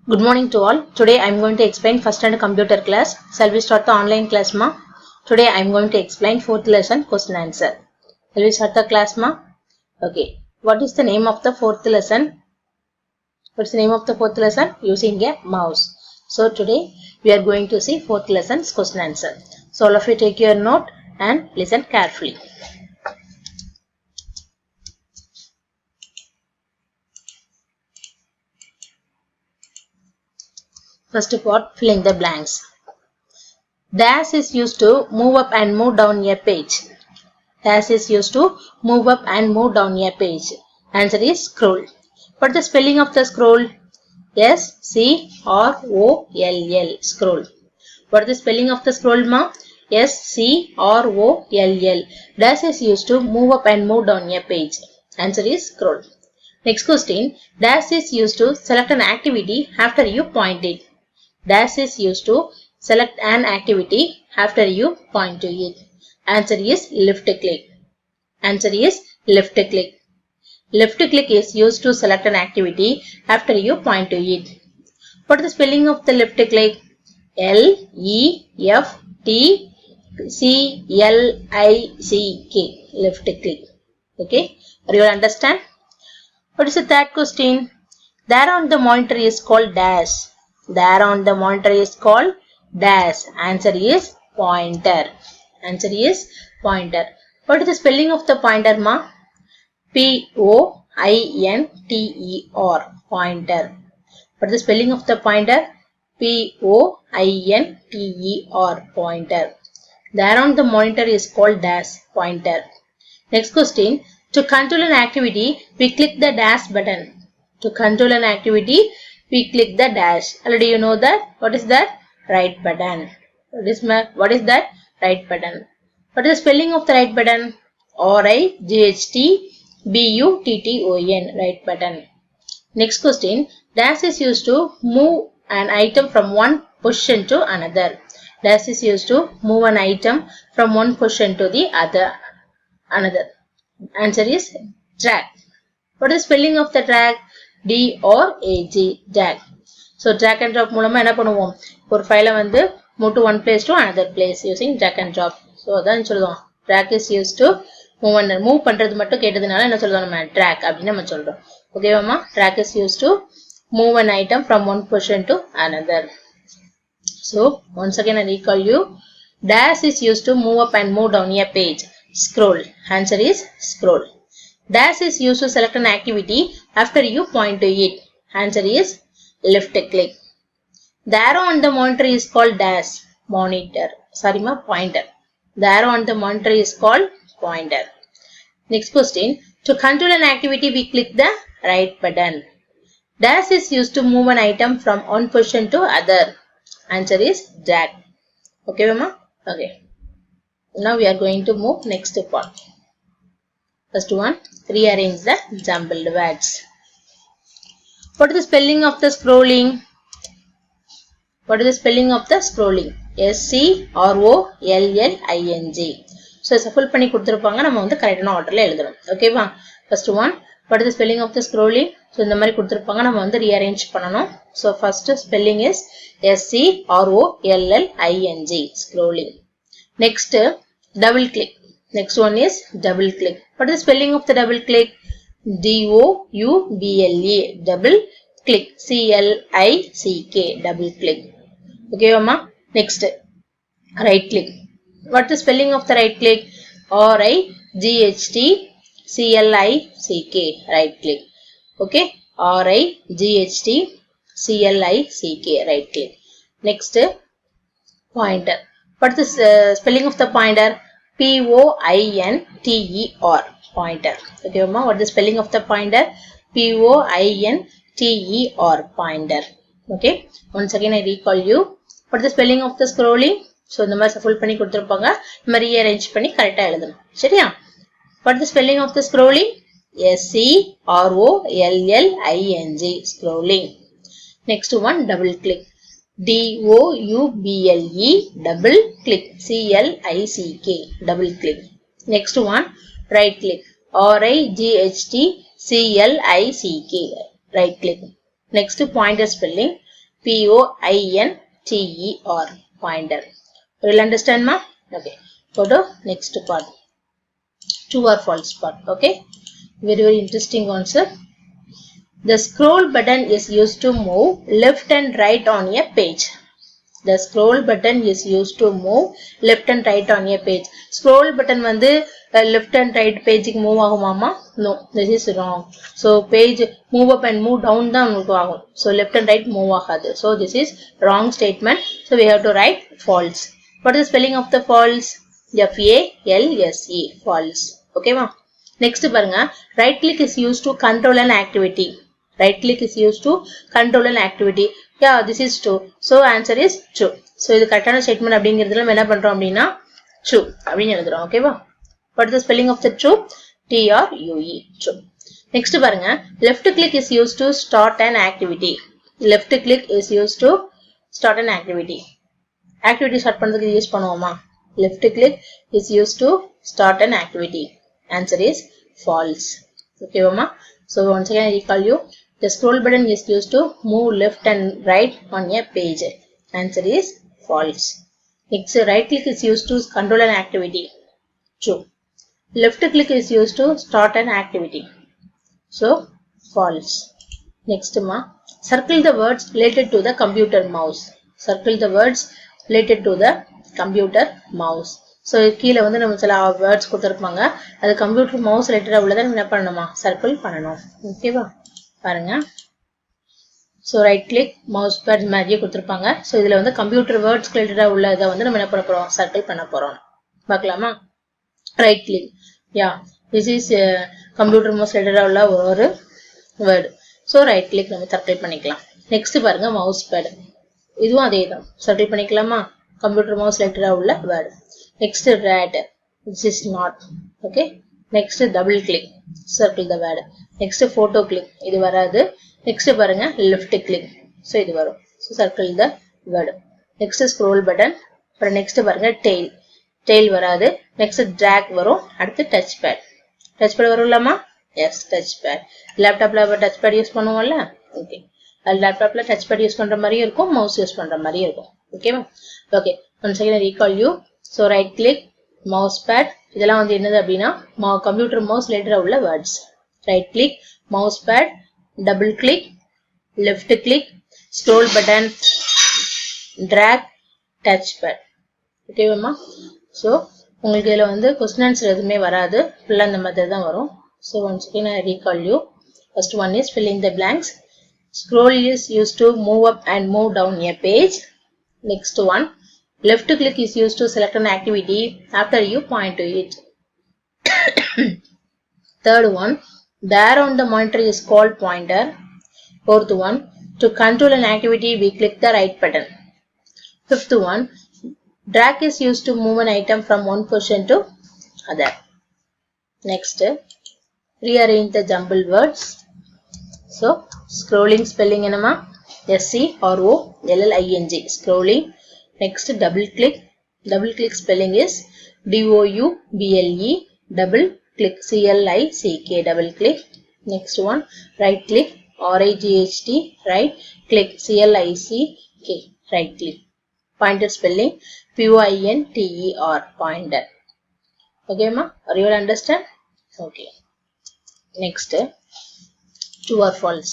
Good morning to all. Today I am going to explain first standard computer class. Shall we start the online class, ma? Today I am going to explain fourth lesson question answer. Shall we start the class, ma? Okay. What is the name of the fourth lesson? What's the name of the fourth lesson? Using a mouse. So today we are going to see fourth lesson's question answer. So all of you take your note and listen carefully. First part, filling the blanks. Dash is used to move up and move down a page. Dash is used to move up and move down a page. Answer is scroll. What is the spelling of the scroll? S-C-R-O-L-L. Scroll. What is the spelling of the scroll, ma? S-C-R-O-L-L. Dash is used to move up and move down a page. Answer is scroll. Next question. Dash is used to select an activity after you point it. Dash is used to select an activity after you point to it. Answer is left click. Answer is left click. Left click is used to select an activity after you point to it. What is the spelling of the left click? L-E-F-T-C-L-I-C-K. Left click. Okay. Are you understand? What is the third question? There on the monitor is called dash. There on the monitor is called dash. Answer is pointer. Answer is pointer. What is the spelling of the pointer, ma? P-O-I-N-T-E-R. Pointer. What is the spelling of the pointer? P-O-I-N-T-E-R. Pointer. There on the monitor is called dash. Pointer. Next question. To control an activity, we click the dash button. To control an activity, we click the dash. Already you know that. What is that? Right button. What is that? Right button. What is the spelling of the right button? R-I-G-H-T-B-U-T-T-O-N. Right button. Next question. Dash is used to move an item from one position to another. Dash is used to move an item from one position to the another. Answer is drag. What is the spelling of the drag? D-R-A-G. Drag. So drag and drop மூலமா என்ன பண்ணுவோம்? ஒரு ஃபைலை வந்து move to one place to another place using drag and drop. So அதான் சொல்லுவோம். Drag is used to move பண்றது மட்டும் கேட்டதுனால என்ன சொல்லுவோம் நம்ம? Drag அப்படின்னு நம்ம சொல்றோம். ஓகேவாமா? Drag is used to move an item from one position to another. So once again I recall you. Dash is used to move up and move down a page. Scroll. Answer is scroll. Dash is used to select an activity after you point to it. Answer is left click. The arrow on the monitor is called dash. Monitor. Sorry ma, pointer. The arrow on the monitor is called pointer. Next question. To control an activity, we click the right button. Dash is used to move an item from one position to other. Answer is drag. Okay mama? Okay. Now we are going to move next part. First one, rearrange the jumbled words. What is the spelling of the scrolling? What is the spelling of the scrolling? S-C-R-O-L-L-I-N-G. So, shuffle பண்ணி கொடுத்திருப்பாங்க நம்ம வந்து கரெக்டான ஆர்டர்ல எழுதணும். ஓகேவா? First one, what is the spelling of the scrolling? So, இந்த மாதிரி கொடுத்திருப்பாங்க நம்ம வந்து rearrange பண்ணணும். So, first spelling is S-C-R-O-L-L-I-N-G. Scrolling. Next, double click. Next one is double click. What is the spelling of the double click? D-O-U-B-L-E. Double click. C-L-I-C-K. Double click. Okay, mama. Next, right click. What is the spelling of the right click? R-I-G-H-T-C-L-I-C-K. Right click. Okay. R-I-G-H-T-C-L-I-C-K. Right click. Next, pointer. What is the spelling of the pointer? P-O-I-N-T-E-R. Pointer. Okay, mama. What is the spelling of the pointer? P-O-I-N-T-E-R. Pointer. Okay. Once again I recall you. What is the spelling of the scrolling? So இந்த மாதிரி shuffle பண்ணி கொடுத்திருப்பாங்க. நம்ம rearrange பண்ணி கரெக்ட்டா எழுதணும். சரியா? What is the spelling of the scrolling? S-C-R-O-L-L-I-N-G. Scrolling. Next one, double click. D-O-U-B-L-E. Double click. C-L-I-C-K. Double click. Next one, right click. R-I-G-H-T-C-L-I-C-K. Right click. Next, pointer spelling. P-O-I-N-T-E-R, pointer. You will understand, ma? Okay. Go to next part. True or false part. Okay. Very, very interesting answer. The scroll button is used to move left and right on a page. The scroll button is used to move left and right on a page. Scroll button வந்து left and right page move ஆகுமாமா? No, this is wrong. So page move up and move down தான் உங்களுக்கு ஆகும். So left and right move ஆகாது. So this is wrong statement. So we have to write false. What is the spelling of the false? F-A-L-S-E, false. Okay ma? Next பாருங்க, right click is used to control an activity. Right click is used to control an activity. Yeah, this is true. So answer is true. So இது கரெக்டான statement அப்படிங்கிறதுல நம்ம என்ன பண்றோம் அப்படின்னா true அப்படின்னு எழுதுறோம். ஓகேவா? What is the spelling of the true? T-R-U-E, true. Next பாருங்க, left click is used to start an activity. Left click is used to start an activity. Activity start பண்றதுக்கு யூஸ் பண்ணுவோமா? Left click is used to start an activity. Answer is false. Okay, Mama. So once again I recall you. The scroll button is used to move left and right on a page. Answer is false. Next, right click is used to control an activity. True. Left click is used to start an activity. So false. Next, ma, circle the words related to the computer mouse. Circle the words related to the computer mouse. So கீழே வந்து நம்ம சில words கொடுத்துருப்பாங்க, அது computer mouse ரிலேட்டடாக உள்ளதை என்ன பண்ணணுமா? சர்க்கிள் பண்ணணும். ஓகேவா? பாருங்க. So right click mouse bad மாதிரியே கொடுத்துருப்பாங்க. ஸோ இதில் வந்து கம்ப்யூட்டர் வேர்ட்ஸ் ரிலேட்டடாக உள்ளதை வந்து நம்ம என்ன பண்ண போகிறோம்? சர்க்கிள் பண்ண போகிறோம். பார்க்கலாமா? Right click. Yeah, this is computer mouse ரிலேட்டடாக உள்ள ஒரு வேர்டு. ஸோ ரைட் கிளிக் நம்ம சர்க்கிள் பண்ணிக்கலாம். நெக்ஸ்ட் பாருங்க, மவுஸ் பேட். இதுவும் அதே தான், சர்க்கிள் பண்ணிக்கலாமா? கம்ப்யூட்டர் மவுஸ் ரிலேட்டடாக உள்ள word. Next, rat. This is not. Okay. Next, double click. Circle the word. Next, photo click. இது வராது. Next, பாருங்க, left click. So இது வரும். So circle the word. Next, scroll button. அப்புறம் next பாருங்க, tail. Tail வராது. Next, drag வரும். அடுத்து touchpad. Touchpad வரும்லாமா? Yes, touchpad. லேப்டாப்ல touchpad யூஸ் பண்ணுவோம்ல? Okay. லேப்டாப்ல touchpad யூஸ் பண்ற மாதிரியும் இருக்கும், mouse யூஸ் பண்ற மாதிரியும் இருக்கும். ஓகேவா? Okay. Once again I recall you. So right click, mouse pad, இதெல்லாம் வந்து என்னது அப்படின்னா கம்ப்யூட்டர் மவுஸ் ரிலேட்டடாக உள்ள words. Right click, mouse pad, double click, left click, scroll button, track, touch pad. ஓகேவாம்மா? ஸோ உங்களுக்கு இதில் வந்து கொஸ்டின் ஆன்சர் எதுவுமே வராது, ஃபுல்லாக இந்த மாதிரி தான் வரும். So once again I recall you. First one is fill in the blanks. Scroll is used to move up and move down a page. Next one, left click is used to select an activity after you point to it. Third one, the arrow on the monitor is called pointer. Fourth one, to control an activity we click the right button. Fifth one, drag is used to move an item from one position to other. Next, rearrange the jumbled words. So scrolling spelling enama? S-C-R-O-L-L-I-N-G, scrolling. Next, double click. Double click spelling is D-O-U-B-L-E, double click, C-L-I-C-K, double click. Next one, right click, R-I-G-H-T, right click, C-L-I-C-K, right click. Pointer spelling, P-O-I-N-T-E-R, pointer. Okay ma, are you all understand? Okay. Next, true or false.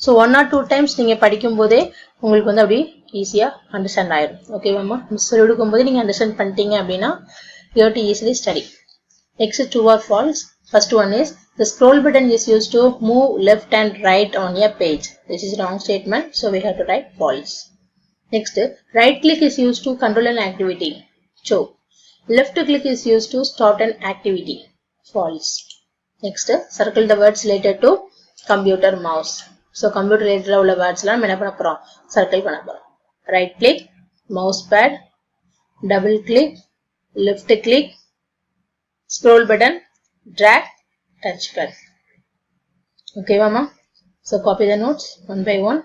So 1 or 2 times நீங்க படிக்கும் போதே உங்களுக்கு வந்து அப்படி ஈஸியா understand ஆயிடும். ஓகேவாம்மா? Miss சொல்லி கொடுக்கும் போது நீங்க அண்டர்ஸ்டாண்ட் பண்ணிட்டீங்க அப்படின்னா you have to easily study. Next, true or false. First one is the scroll button is used to move left and right on a page. This is wrong statement, so we have to write false. Next, right click is used to control an activity. True. Left click is used to start an activity. False. Next, circle the words related to computer mouse. So computer related உள்ள words எல்லாம் நம்ம என்ன பண்ண போறோம்? Circle பண்ண போறோம். Right click, mouse pad, double click, left click, scroll button, drag, touch pad. Okay, mama? So copy the notes one by one.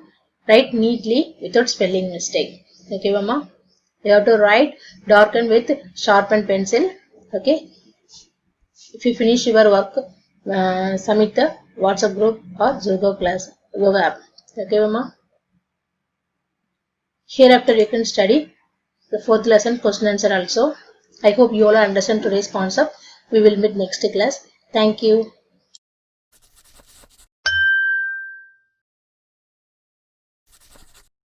Write neatly without spelling mistake. Okay, mama? You have to write darken with sharpened pencil. Okay? If you finish your work, submit the WhatsApp group or Zogo class, Zogo app. Okay, mama? Hereafter you can study the fourth lesson question answer also. I hope you all understand today's concept. We will meet next class. Thank you.